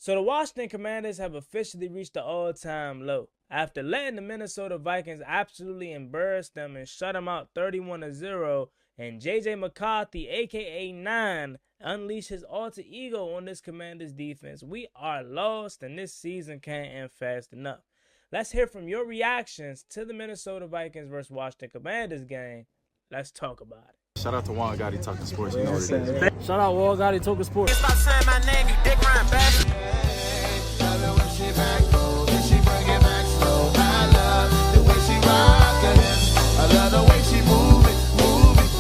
So the Washington Commanders have officially reached the all-time low after letting the Minnesota Vikings absolutely embarrass them and shut them out 31-0, and J.J. McCarthy, a.k.a. 9, unleashed his alter ego on this Commanders defense. We are lost, and this season can't end fast enough. Let's hear from your reactions to the Minnesota Vikings versus Washington Commanders game. Let's talk about it. Shout out to Juan Gotti Talking Sports. You know what it is. Shout out Juan Gotti Talking Sports. Stop saying my name, you dick riding bastard. Love it when she back low, then she bring it back slow. I love the way she rock her hips. I love the way she move it,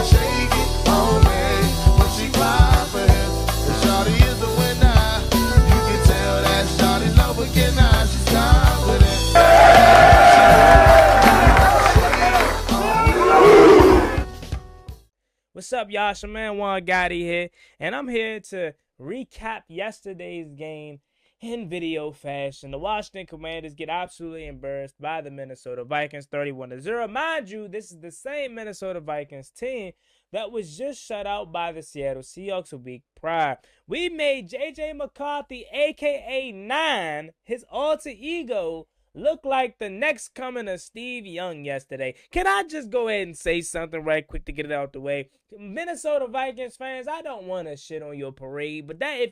shake it on me. When she clap her hips, the shawty is the winner. You can tell that shawty love again now. She's confident. What's up, y'all? It's your man Juan Gotti here, and I'm here to recap yesterday's game in video fashion. The Washington Commanders get absolutely embarrassed by the Minnesota Vikings 31-0. Mind you, this is the same Minnesota Vikings team that was just shut out by the Seattle Seahawks a week prior. We made J.J. McCarthy, a.k.a. 9, his alter ego, look like the next coming of Steve Young yesterday. Can I just go ahead and say something right quick to get it out the way? Minnesota Vikings fans, I don't want to shit on your parade, but that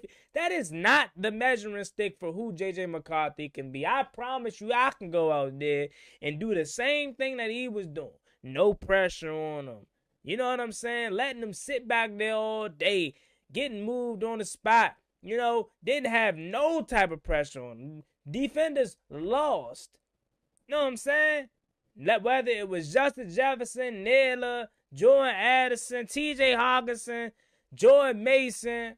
is not the measuring stick for who J.J. McCarthy can be. I promise you I can go out there and do the same thing that he was doing. No pressure on him. You know what I'm saying? Letting him sit back there all day, getting moved on the spot. You know, didn't have no type of pressure on him. Defenders lost. You know what I'm saying? Whether it was Justin Jefferson, Naylor, Jordan Addison, T.J. Hawkinson, Jordan Mason,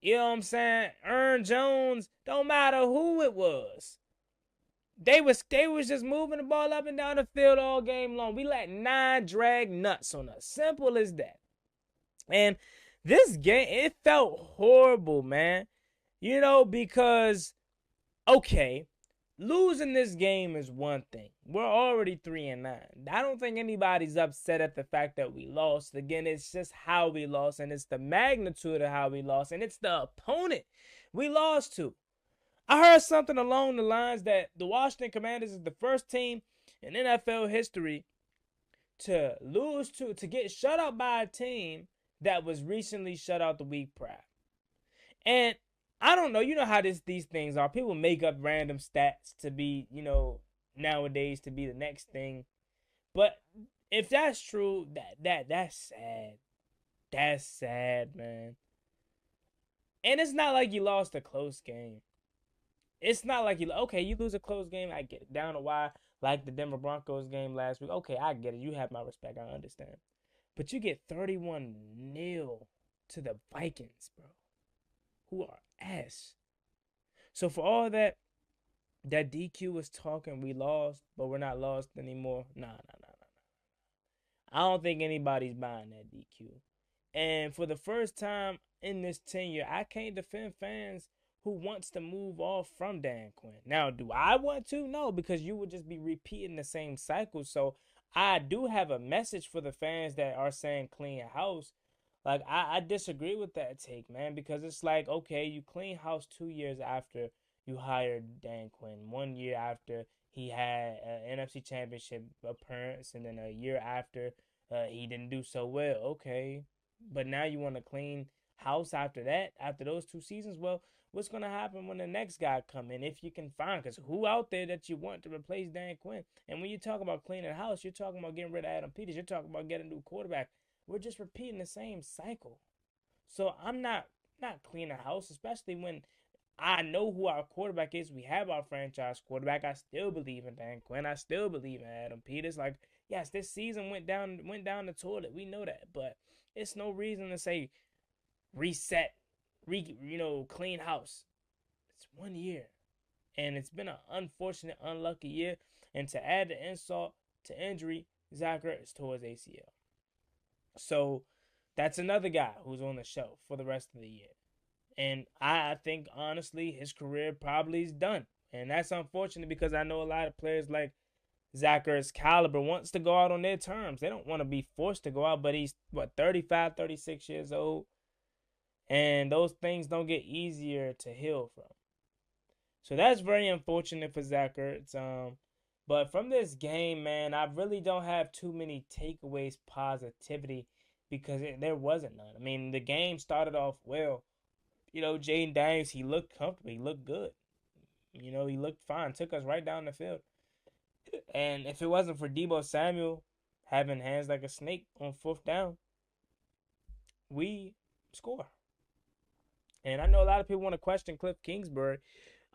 you know what I'm saying? Aaron Jones, don't matter who it was. They was just moving the ball up and down the field all game long. We let 9 drag nuts on us. Simple as that. And this game, it felt horrible, man. You know, because, okay, losing this game is one thing. We're already 3-9. I don't think anybody's upset at the fact that we lost. Again, it's just how we lost, and it's the magnitude of how we lost, and it's the opponent we lost to. I heard something along the lines that the Washington Commanders is the first team in NFL history to get shut out by a team that was recently shut out the week prior. And I don't know, you know how these things are. People make up random stats to be, you know, nowadays to be the next thing. But if that's true, that's sad. That's sad, man. And it's not like you lost a close game. It's not like you lose a close game, I get it. Down the wire, like the Denver Broncos game last week. Okay, I get it. You have my respect. I understand. But you get 31-0 to the Vikings, bro, who are ass. So for all that DQ was talking, we lost, but we're not lost anymore. Nah. I don't think anybody's buying that DQ. And for the first time in this tenure, I can't defend fans who wants to move off from Dan Quinn. Now, do I want to? No, because you would just be repeating the same cycle. So I do have a message for the fans that are saying clean house. Like, I disagree with that take, man, because it's like, okay, you clean house 2 years after you hired Dan Quinn, 1 year after he had an NFC Championship appearance, and then a year after he didn't do so well. Okay, but now you want to clean house after that, after those 2 seasons? Well, what's going to happen when the next guy come in, if you can find? Because who out there that you want to replace Dan Quinn? And when you talk about cleaning house, you're talking about getting rid of Adam Peters. You're talking about getting a new quarterback. We're just repeating the same cycle. So I'm not cleaning house, especially when I know who our quarterback is. We have our franchise quarterback. I still believe in Dan Quinn. I still believe in Adam Peters. Like, yes, this season went down the toilet. We know that. But it's no reason to say reset, clean house. It's 1 year. And it's been an unfortunate, unlucky year. And to add the insult to injury, Zach Ertz tore his ACL. So that's another guy who's on the shelf for the rest of the year. And I think, honestly, his career probably is done. And that's unfortunate because I know a lot of players like Zach Ertz's caliber wants to go out on their terms. They don't want to be forced to go out, but he's, 35, 36 years old. And those things don't get easier to heal from. So that's very unfortunate for Zach Ertz. But from this game, man, I really don't have too many takeaways, positivity, because there wasn't none. I mean, the game started off well. Jaden Daniels, he looked comfortable. He looked good. He looked fine. Took us right down the field. And if it wasn't for Deebo Samuel having hands like a snake on fourth down, we score. And I know a lot of people want to question Cliff Kingsbury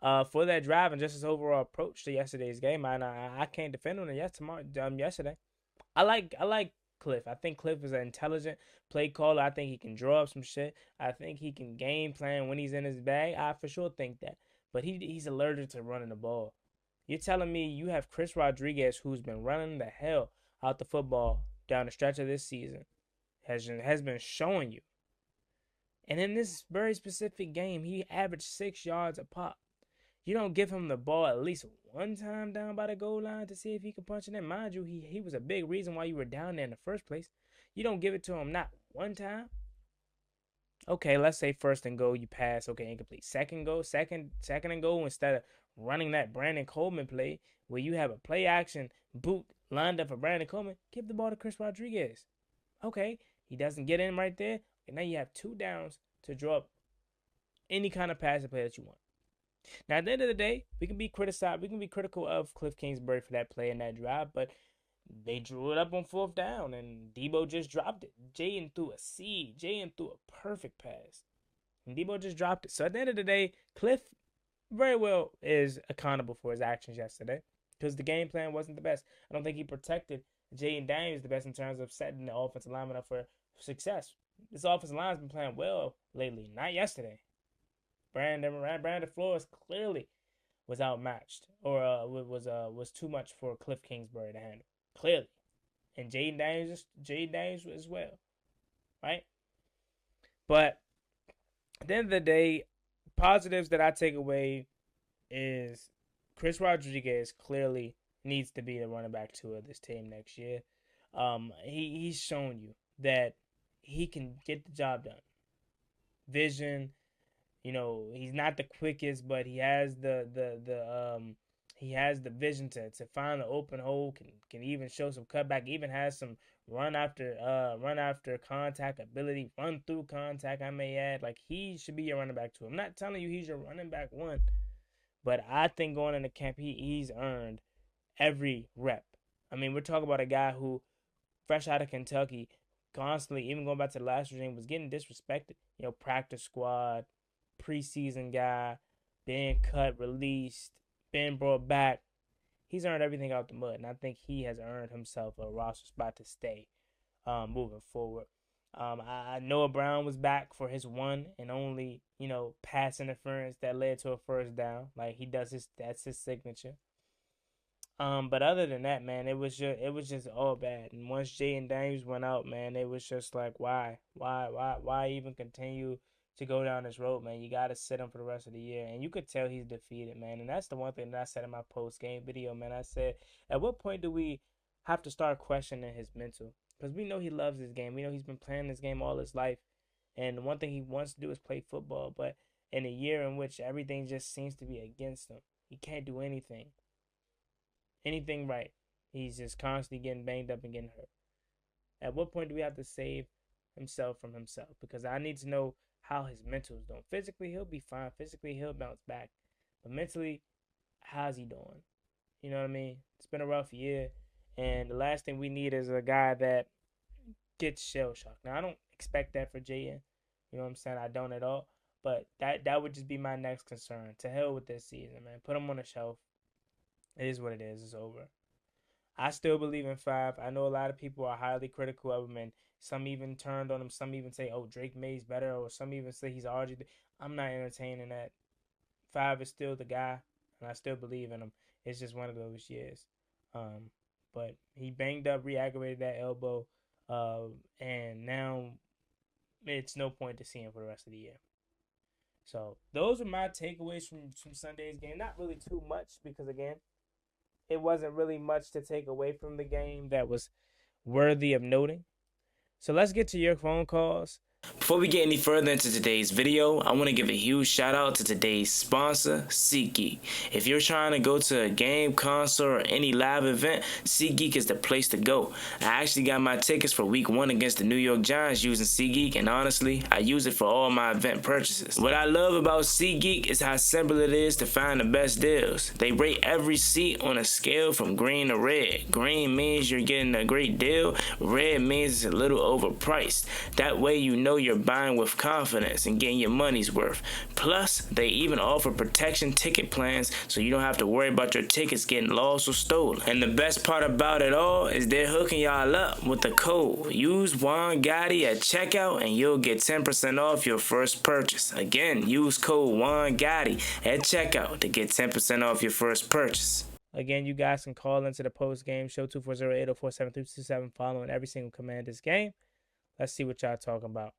for that drive and just his overall approach to yesterday's game. I can't defend him yesterday. I like Cliff. I think Cliff is an intelligent play caller. I think he can draw up some shit. I think he can game plan when he's in his bag. I for sure think that. But he's allergic to running the ball. You're telling me you have Chris Rodriguez, who's been running the hell out the football down the stretch of this season, has been showing you. And in this very specific game, he averaged 6 yards a pop. You don't give him the ball at least one time down by the goal line to see if he can punch it in. Mind you, he was a big reason why you were down there in the first place. You don't give it to him not one time. Okay, let's say first and goal, you pass. Okay, incomplete. Second and goal, instead of running that Brandon Coleman play where you have a play action boot lined up for Brandon Coleman, give the ball to Chris Rodriguez. Okay, he doesn't get in right there. And now you have 2 downs to draw up any kind of passing play that you want. Now, at the end of the day, we can be critical of Cliff Kingsbury for that play and that drive, but they drew it up on fourth down, and Deebo just dropped it. Jaden threw a seed. Jaden threw a perfect pass, and Deebo just dropped it. So at the end of the day, Cliff very well is accountable for his actions yesterday because the game plan wasn't the best. I don't think he protected Jaden Daniels the best in terms of setting the offensive lineman up for success. This offensive line has been playing well lately, not yesterday. Brandon Flores clearly was outmatched, or was too much for Cliff Kingsbury to handle. Clearly, and Jaden Daniels as well, right? But at the end of the day, positives that I take away is Chris Rodriguez clearly needs to be the running back 2 of this team next year. He's shown you that he can get the job done. Vision, he's not the quickest, but he has the vision to find the open hole. Can even show some cutback. Even has some run after contact ability, run through contact. I may add, like he should be your running back 2. I'm not telling you he's your running back 1, but I think going into camp he's earned every rep. I mean, we're talking about a guy who, fresh out of Kentucky, constantly, even going back to the last regime, was getting disrespected. Practice squad, preseason guy, being cut, released, being brought back. He's earned everything out the mud, and I think he has earned himself a roster spot to stay moving forward. I Noah Brown was back for his one and only, pass interference that led to a first down. Like that's his signature. But other than that, man, it was just all bad. And once Jaden Daniels went out, man, it was just like, why even continue to go down this road, man? You got to sit him for the rest of the year. And you could tell he's defeated, man. And that's the one thing that I said in my post-game video, man. I said, at what point do we have to start questioning his mental? Because we know he loves this game. We know he's been playing this game all his life. And the one thing he wants to do is play football. But in a year in which everything just seems to be against him, he can't do anything right. He's just constantly getting banged up and getting hurt. At what point do we have to save himself from himself? Because I need to know how his mental is doing. Physically, he'll be fine. Physically, he'll bounce back. But mentally, how's he doing? You know what I mean? It's been a rough year. And the last thing we need is a guy that gets shell-shocked. Now, I don't expect that for Jaden. You know what I'm saying? I don't at all. But that would just be my next concern. To hell with this season, man. Put him on the shelf. It is what it is. It's over. I still believe in 5. I know a lot of people are highly critical of him, and some even turned on him. Some even say, oh, Drake May's better, or some even say he's RG. I'm not entertaining that. 5 is still the guy, and I still believe in him. It's just one of those years. But he banged up, re-aggravated that elbow, and now it's no point to see him for the rest of the year. So those are my takeaways from Sunday's game. Not really too much because, again, it wasn't really much to take away from the game that was worthy of noting. So let's get to your phone calls. Before we get any further into today's video, I want to give a huge shout out to today's sponsor, SeatGeek. If you're trying to go to a game, concert, or any live event, SeatGeek is the place to go. I actually got my tickets for week 1 against the New York Giants using SeatGeek, and honestly, I use it for all my event purchases. What I love about SeatGeek is how simple it is to find the best deals. They rate every seat on a scale from green to red. Green means you're getting a great deal, red means it's a little overpriced. That way you know you're buying with confidence and getting your money's worth. Plus, they even offer protection ticket plans so you don't have to worry about your tickets getting lost or stolen. And the best part about it all is they're hooking y'all up with the code. Use juangotti at checkout and you'll get 10% off your first purchase. Again, use code juangotti at checkout to get 10% off your first purchase. Again, you guys can call into the post-game show 240-804-7327 following every single Commanders game. Let's see what y'all talking about.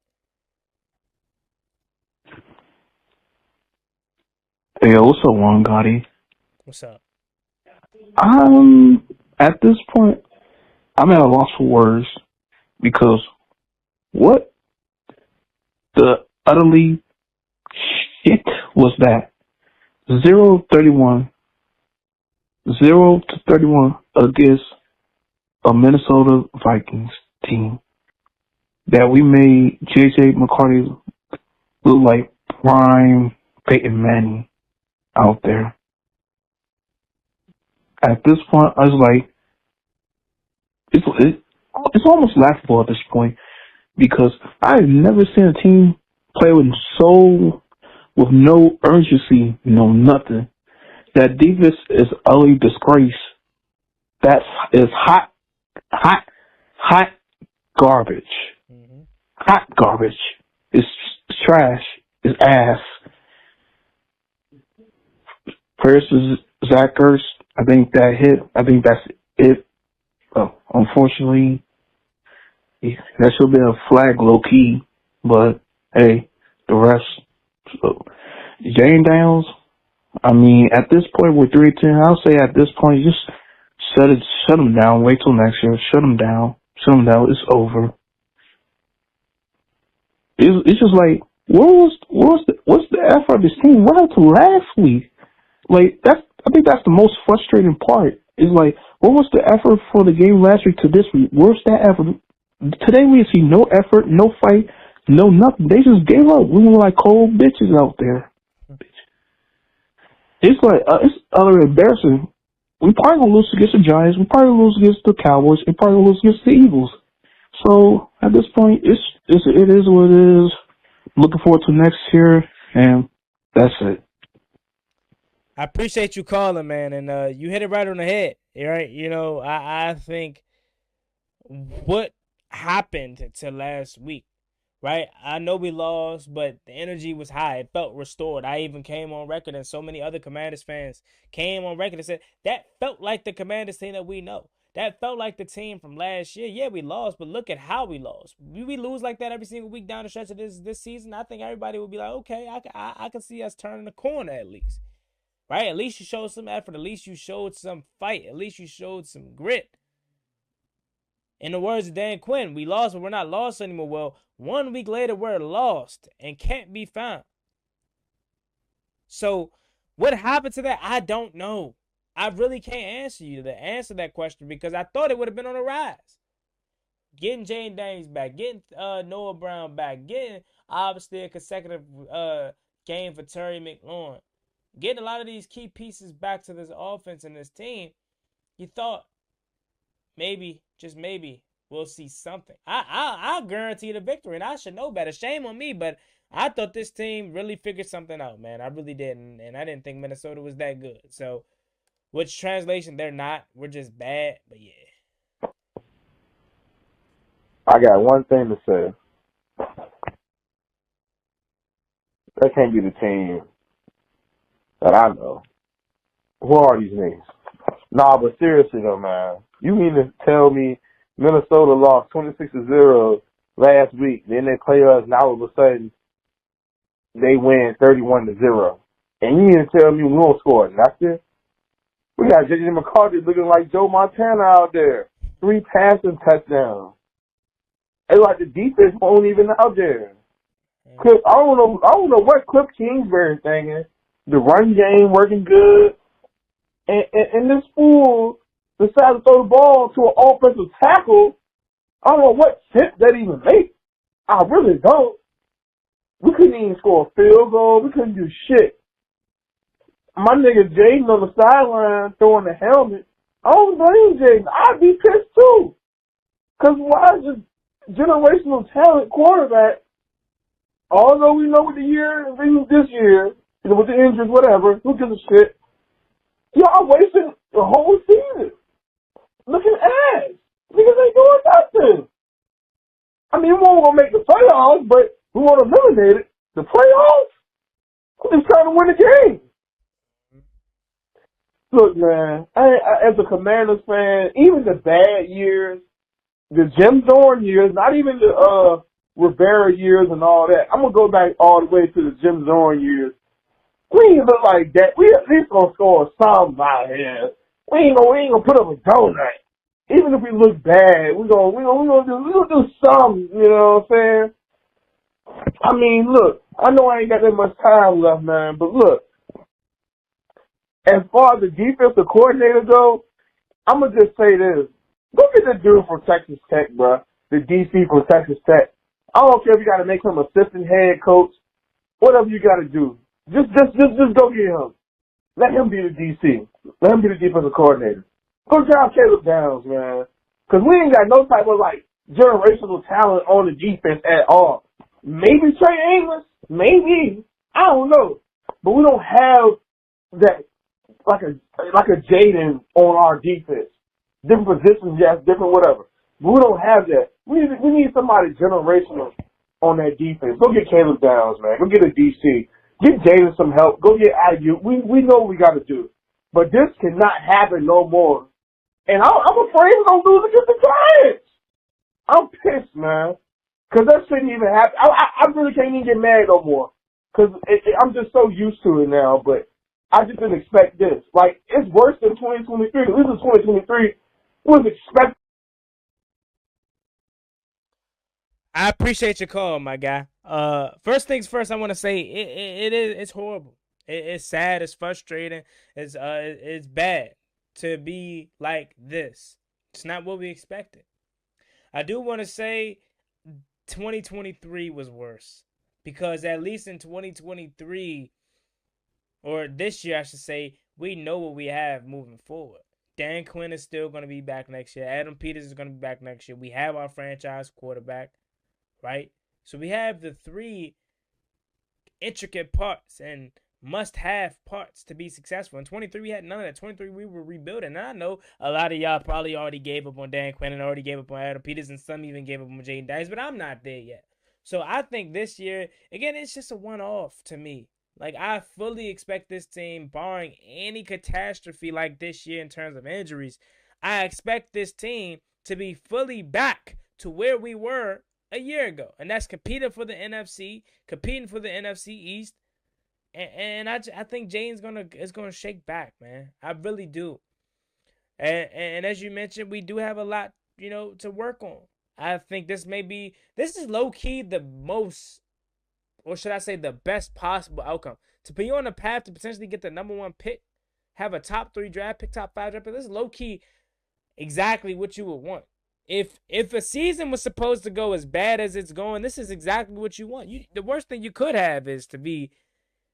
Hey, what's up, Juan Gotti? What's up? At this point, I'm at a loss for words because what the utterly shit was that? 0-31 against a Minnesota Vikings team that we made J.J. McCarthy look like prime Peyton Manning out there. At this point, I was like, it's almost laughable at this point because I've never seen a team play with no urgency, no nothing. That defense is utterly disgrace. That is hot garbage. Mm-hmm. Hot garbage. It's trash. It's ass. Prayers to Zach Ertz. I think that hit. I think that's it. Unfortunately, that should have been a flag low key. But hey, the rest. So, Jane Daniels. I mean, at this point, we're 3-10. I'll say at this point, just shut him down. Wait till next year. Shut him down. It's over. It's just like, what's the effort of this team? What happened to last week? Like, I think that's the most frustrating part. Is like, what was the effort for the game last week to this week? Where's that effort? Today we see no effort, no fight, no nothing. They just gave up. We were like cold bitches out there. It's like, it's utterly embarrassing. We probably gonna lose against the Giants. We probably lose against the Cowboys. We probably lose against the Eagles. So at this point, it is what it is. Looking forward to next year, and that's it. I appreciate you calling, man, and you hit it right on the head. Right? You know, I think what happened to last week, right? I know we lost, but the energy was high. It felt restored. I even came on record, and so many other Commanders fans came on record and said that felt like the Commanders team that we know. That felt like the team from last year. Yeah, we lost, but look at how we lost. We lose like that every single week down the stretch of this season. I think everybody would be like, okay, I can see us turning the corner at least. Right? At least you showed some effort. At least you showed some fight. At least you showed some grit. In the words of Dan Quinn, we lost, but we're not lost anymore. Well, 1 week later, we're lost and can't be found. So, what happened to that? I don't know. I really can't answer that question because I thought it would have been on the rise. Getting Jane Daniels back, getting Noah Brown back, getting obviously a consecutive game for Terry McLaurin, getting a lot of these key pieces back to this offense and this team, you thought maybe, just maybe, we'll see something. I'll guarantee the victory, and I should know better. Shame on me, but I thought this team really figured something out, man. I really didn't, and I didn't think Minnesota was that good. So, which translation, they're not. We're just bad, but yeah. I got one thing to say. That can't be the team that I know. Who are these names? Nah, but seriously though, man. You mean to tell me Minnesota lost 26-0 last week, then they play us, and all of a sudden they win 31-0. And you mean to tell me we won't score nothing? We got J.J. McCarthy looking like Joe Montana out there. 3 passing touchdowns. It's like the defense won't even out there. I don't know what Cliff Kingsbury's thinking. The run game working good, and this fool decided to throw the ball to an offensive tackle. I don't know what sense that even makes. I really don't. We couldn't even score a field goal. We couldn't do shit. My nigga Jaden on the sideline throwing the helmet. I don't blame Jaden. I'd be pissed too. Cause why is this generational talent quarterback? Although we know what the year is this year, with the injuries, whatever, who gives a shit? Y'all wasting the whole season. Looking ass. Niggas ain't doing nothing. I mean, we won't gonna make the playoffs, but we won't eliminate it. The playoffs? We're just trying to win the game. Look, man, as a Commanders fan, even the bad years, the Jim Zorn years, not even the Rivera years and all that. I'm gonna go back all the way to the Jim Zorn years. We ain't look like that. We at least gonna score some out here. We ain't gonna put up a donut. Even if we look bad, we gonna do some. You know what I'm saying? I mean, look, I know I ain't got that much time left, man, but look, as far as the defensive coordinator go, I'm gonna just say this: go get the dude from Texas Tech, bro. The DC from Texas Tech. I don't care if you got to make him assistant head coach, whatever you got to do. Just go get him. Let him be the DC. Let him be the defensive coordinator. Go job Caleb Downs, man. Because we ain't got no type of, like, generational talent on the defense at all. Maybe Trey Amos. Maybe. I don't know. But we don't have that, like a Jaden on our defense. Different positions, yes, different whatever. But we don't have that. We need somebody generational on that defense. Go get Caleb Downs, man. Go get a DC. Get Jaden some help. Go get IU. We know what we got to do. But this cannot happen no more. And I'm afraid we're going to lose against the Giants. I'm pissed, man. Because that shouldn't even happen. I really can't even get mad no more. Because I'm just so used to it now. But I just didn't expect this. Like, it's worse than 2023. This is 2023. We was expecting. I appreciate your call, my guy. First things first, I want to say it's horrible. It's sad. It's frustrating. It's bad to be like this. It's not what we expected. I do want to say 2023 was worse because at least in 2023, or this year, I should say, we know what we have moving forward. Dan Quinn is still going to be back next year. Adam Peters is going to be back next year. We have our franchise quarterback, right? So we have the three intricate parts and must-have parts to be successful. In 23, we had none of that. 23, we were rebuilding. And I know a lot of y'all probably already gave up on Dan Quinn and already gave up on Adam Peters, and some even gave up on Jaden Dykes, but I'm not there yet. So I think this year, again, it's just a one-off to me. Like, I fully expect this team, barring any catastrophe like this year in terms of injuries, I expect this team to be fully back to where we were a year ago. And that's competing for the NFC East. And I think Jaden's gonna shake back, man. I really do. And as you mentioned, we do have a lot, to work on. I think this is low-key the most, or should I say the best possible outcome. To be on the path to potentially get the number 1 pick, have a top 3 draft pick, top 5 draft pick, this is low-key exactly what you would want. If a season was supposed to go as bad as it's going, this is exactly what you want. The worst thing you could have is to be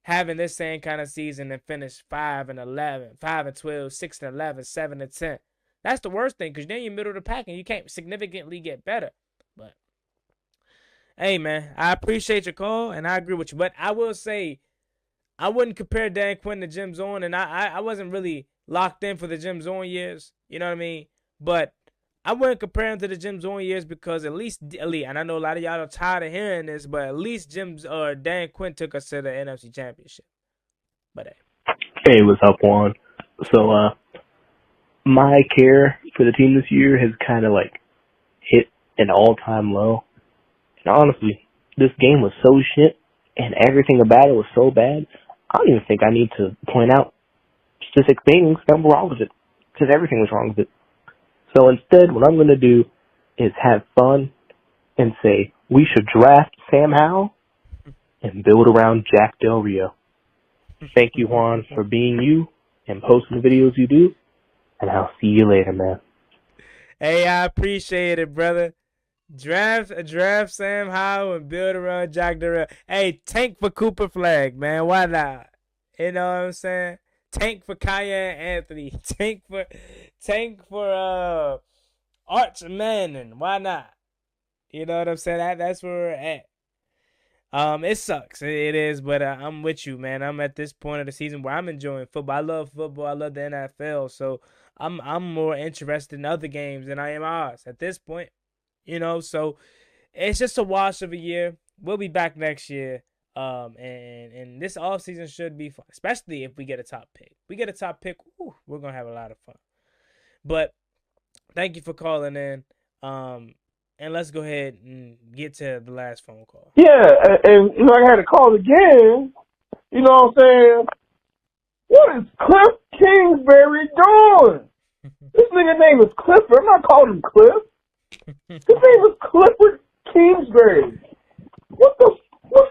having this same kind of season and finish 5-11, 5-12, 6-11, 7-10. That's the worst thing, because then you're middle of the pack and you can't significantly get better. But hey, man, I appreciate your call, and I agree with you. But I will say, I wouldn't compare Dan Quinn to Jim Zorn, and I wasn't really locked in for the Jim Zorn years. You know what I mean? But I wouldn't compare him to the Jim Zorn years because at least, and I know a lot of y'all are tired of hearing this, but at least Dan Quinn took us to the NFC Championship. But hey, what's up, Juan? So, my care for the team this year has kind of hit an all-time low. And honestly, this game was so shit, and everything about it was so bad, I don't even think I need to point out specific things that were wrong with it, because everything was wrong with it. So instead, what I'm going to do is have fun and say we should draft Sam Howell and build around Jack Del Rio. Thank you, Juan, for being you and posting the videos you do, and I'll see you later, man. Hey, I appreciate it, brother. Draft Sam Howell and build around Jack Del Rio. Hey, tank for Cooper Flag, man. Why not? You know what I'm saying? Tank for Kaya Anthony. Tank for Arch Manning. Why not? You know what I'm saying? That's where we're at. It sucks. It is, but I'm with you, man. I'm at this point of the season where I'm enjoying football. I love football. I love the NFL. So I'm more interested in other games than I am ours at this point. You know, so it's just a wash of a year. We'll be back next year. And this offseason should be fun, especially if we get a top pick. We get a top pick, we're gonna have a lot of fun. But thank you for calling in. And let's go ahead and get to the last phone call. Yeah, and you know, I had to call again. You know what I'm saying? What is Cliff Kingsbury doing? This nigga name is Clifford. I'm not calling him Cliff. His name is Clifford Kingsbury. What are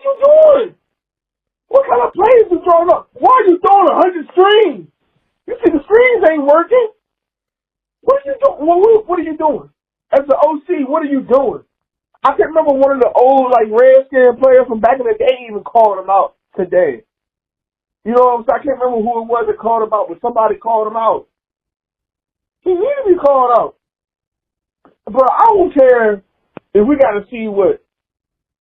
you doing? What kind of plays you throwing up? Why are you throwing 100 screens? You see the screens ain't working. What are you doing? What are you doing? As the OC, what are you doing? I can remember one of the old Redskin players from back in the day even calling him out today. You know what I'm saying? I can't remember who it was that called him out, but somebody called him out. He needed to be called out. Bro, I don't care if we got to see what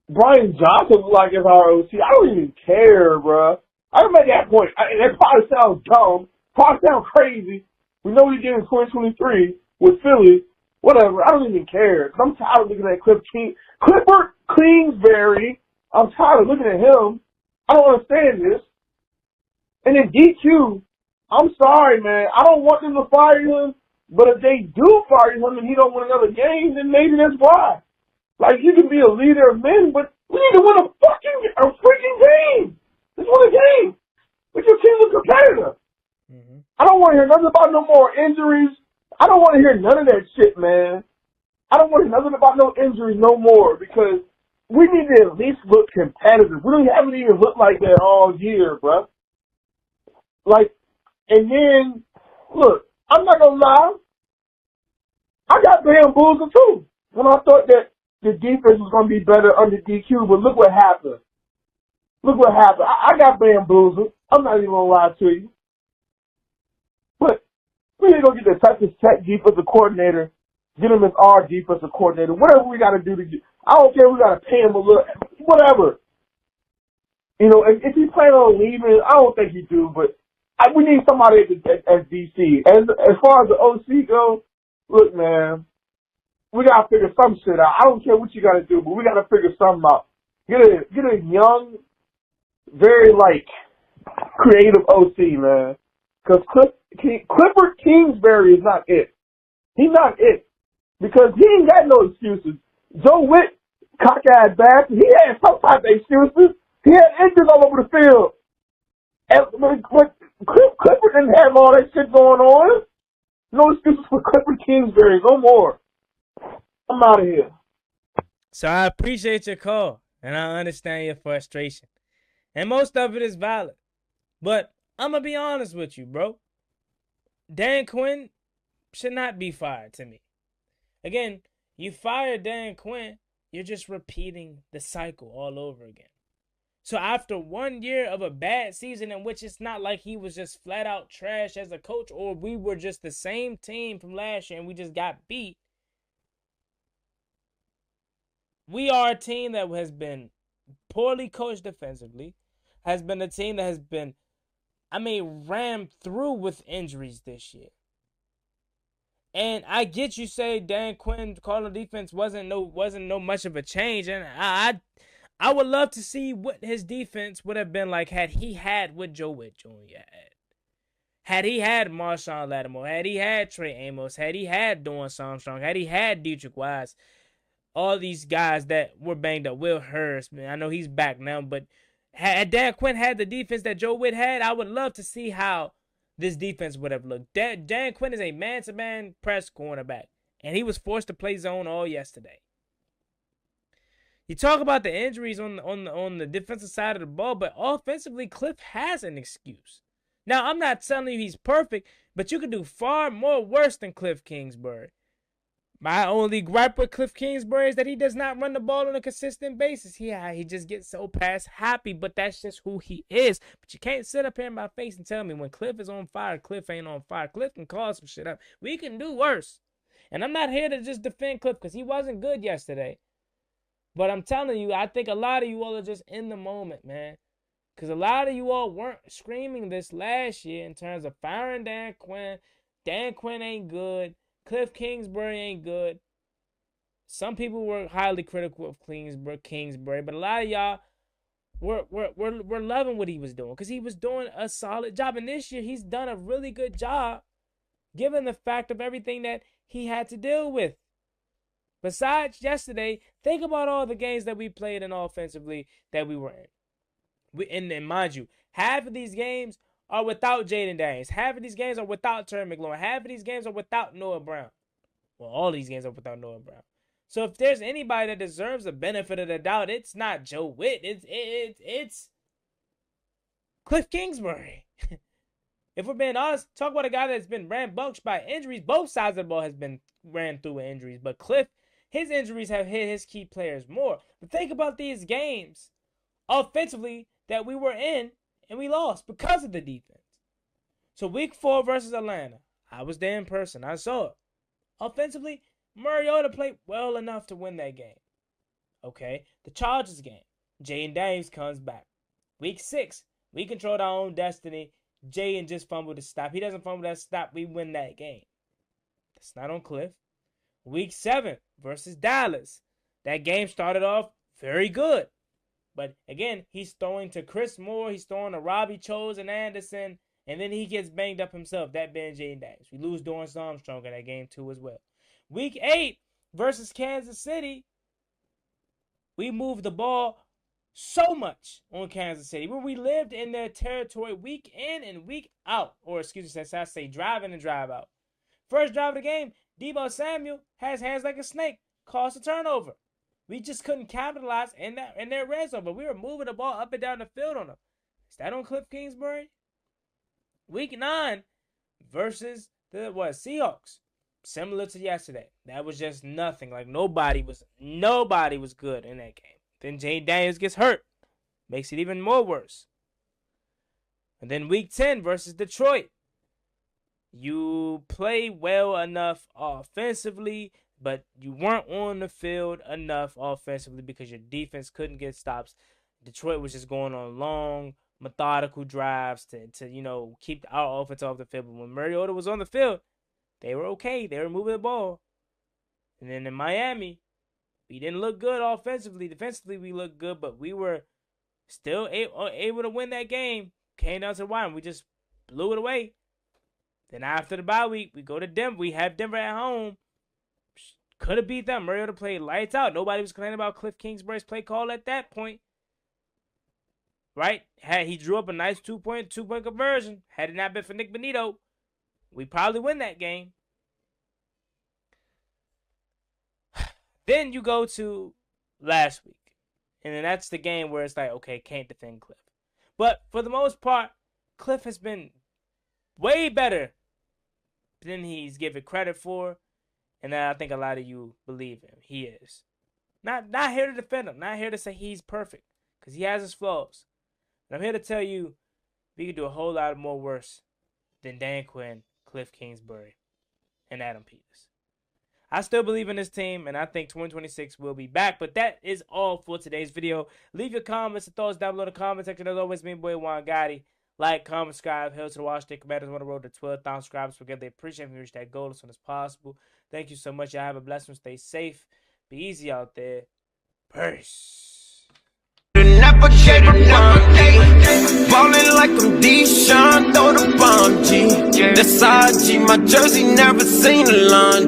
Brian Johnson look like as our OC. I don't even care, bro. I'm at that point. And that probably sounds dumb, probably sounds crazy. We know what he did in 2023 with Philly. Whatever. I don't even care. Cause I'm tired of looking at Clifford Kingsbury. I'm tired of looking at him. I don't understand this. And then DQ, I'm sorry, man. I don't want them to fire him. But if they do fire him and he don't win another game, then maybe that's why. Like, you can be a leader of men, but we need to win a freaking game. Just win a game. Make your team a competitor. Mm-hmm. I don't want to hear nothing about no more injuries. I don't want to hear none of that shit, man. I don't want to hear nothing about no injuries no more because we need to at least look competitive. We haven't even looked like that all year, bro. And then, look, I'm not going to lie. I got bamboozled, too, when I thought that the defense was going to be better under DQ, but look what happened. I got bamboozled. I'm not even going to lie to you. But we need to go get the Texas Tech defensive coordinator, get him as our defensive coordinator, whatever we got to do to get. I don't care if we got to pay him a little, whatever. You know, if he's planning on leaving, I don't think he do, but we need somebody at DC. As far as the OC goes, look, man, we got to figure some shit out. I don't care what you got to do, but we got to figure something out. Get a young, very, creative OC, man. Because Clifford Kingsbury is not it. He's not it. Because he ain't got no excuses. Joe Witt, cockeyed back, he had some type of excuses. He had injuries all over the field. And Clifford didn't have all that shit going on. No excuses for Clifford Kingsbury. No more. I'm out of here. So I appreciate your call, and I understand your frustration. And most of it is valid. But I'm going to be honest with you, bro. Dan Quinn should not be fired to me. Again, you fire Dan Quinn, you're just repeating the cycle all over again. So after 1 year of a bad season in which it's not like he was just flat out trash as a coach or we were just the same team from last year and we just got beat, we are a team that has been poorly coached defensively, has been a team that has been, rammed through with injuries this year. And I get you say Dan Quinn calling defense wasn't no much of a change, and I would love to see what his defense would have been like had he had what Joe Witt Jr. had. Had he had Marshawn Lattimore, had he had Trey Amos, had he had Dorrance Armstrong, had he had Dietrich Wise, all these guys that were banged up. Will Hurst, man, I know he's back now, but had Dan Quinn had the defense that Joe Witt had, I would love to see how this defense would have looked. Dan Quinn is a man-to-man press cornerback, and he was forced to play zone all yesterday. You talk about the injuries on the defensive side of the ball, but offensively, Cliff has an excuse. Now, I'm not telling you he's perfect, but you can do far more worse than Cliff Kingsbury. My only gripe with Cliff Kingsbury is that he does not run the ball on a consistent basis. He just gets so pass happy, but that's just who he is. But you can't sit up here in my face and tell me when Cliff is on fire, Cliff ain't on fire. Cliff can call some shit up. We can do worse. And I'm not here to just defend Cliff because he wasn't good yesterday. But I'm telling you, I think a lot of you all are just in the moment, man. Because a lot of you all weren't screaming this last year in terms of firing Dan Quinn. Dan Quinn ain't good. Cliff Kingsbury ain't good. Some people were highly critical of Kingsbury, but a lot of y'all were loving what he was doing because he was doing a solid job. And this year, he's done a really good job given the fact of everything that he had to deal with. Besides yesterday, think about all the games that we played in offensively that we were in. And mind you, half of these games are without Jaden Daniels. Half of these games are without Terry McLaurin. Half of these games are without Noah Brown. Well, all these games are without Noah Brown. So if there's anybody that deserves the benefit of the doubt, it's not Joe Witt. It's Cliff Kingsbury. If we're being honest, talk about a guy that's been rambunctious by injuries. Both sides of the ball has been ran through with injuries. But Cliff, his injuries have hit his key players more. But think about these games offensively that we were in and we lost because of the defense. So week 4 versus Atlanta, I was there in person. I saw it. Offensively, Mariota played well enough to win that game. Okay, the Chargers game, Jaden Daniels comes back. Week 6, we controlled our own destiny. Jaden just fumbled the stop. He doesn't fumble that stop. We win that game. That's not on Cliff. Week 7 versus Dallas. That game started off very good. But again, he's throwing to Chris Moore. He's throwing to Robbie Chose and Anderson. And then he gets banged up himself. That being Jaden Daniels. We lose Dorrance Armstrong in that game too as well. Week 8 versus Kansas City. We moved the ball so much on Kansas City. Where we lived in their territory week in and week out. Or excuse me, I say drive in and drive out. First drive of the game, Deebo Samuel has hands like a snake. Caused a turnover. We just couldn't capitalize in their red zone, but we were moving the ball up and down the field on them. Is that on Cliff Kingsbury? Week 9 versus the Seahawks. Similar to yesterday. That was just nothing. Like nobody was good in that game. Then Jaden Daniels gets hurt. Makes it even more worse. And then week 10 versus Detroit. You play well enough offensively, but you weren't on the field enough offensively because your defense couldn't get stops. Detroit was just going on long, methodical drives to keep our offense off the field. But when Mariota was on the field, they were okay. They were moving the ball. And then in Miami, we didn't look good offensively. Defensively, we looked good, but we were still able to win that game. Came down to the wire, and we just blew it away. Then after the bye week, we go to Denver. We have Denver at home. Could have beat them. Mariota played lights out. Nobody was complaining about Cliff Kingsbury's play call at that point. Right? He drew up a nice two-point conversion. Had it not been for Nick Bonito, we probably win that game. Then you go to last week. And then that's the game where it's like, okay, can't defend Cliff. But for the most part, Cliff has been way better than he's given credit for. And I think a lot of you believe him. He is. Not here to defend him. Not here to say he's perfect. Because he has his flaws. And I'm here to tell you, we could do a whole lot more worse than Dan Quinn, Cliff Kingsbury, and Adam Peters. I still believe in this team, and I think 2026 will be back. But that is all for today's video. Leave your comments and thoughts down below in the comment section. As always, me and boy Juan Gotti. Like, comment, subscribe. Hail to the Washington Commanders on the road to 12,000 subscribers. Forget they appreciate if we reach that goal as soon as possible. Thank you so much. Y'all have a blessed one. Stay safe. Be easy out there. Peace. Never gave a ballin' like I'm Deshaun, throw the bomb, G. That's IG, my jersey never seen a line.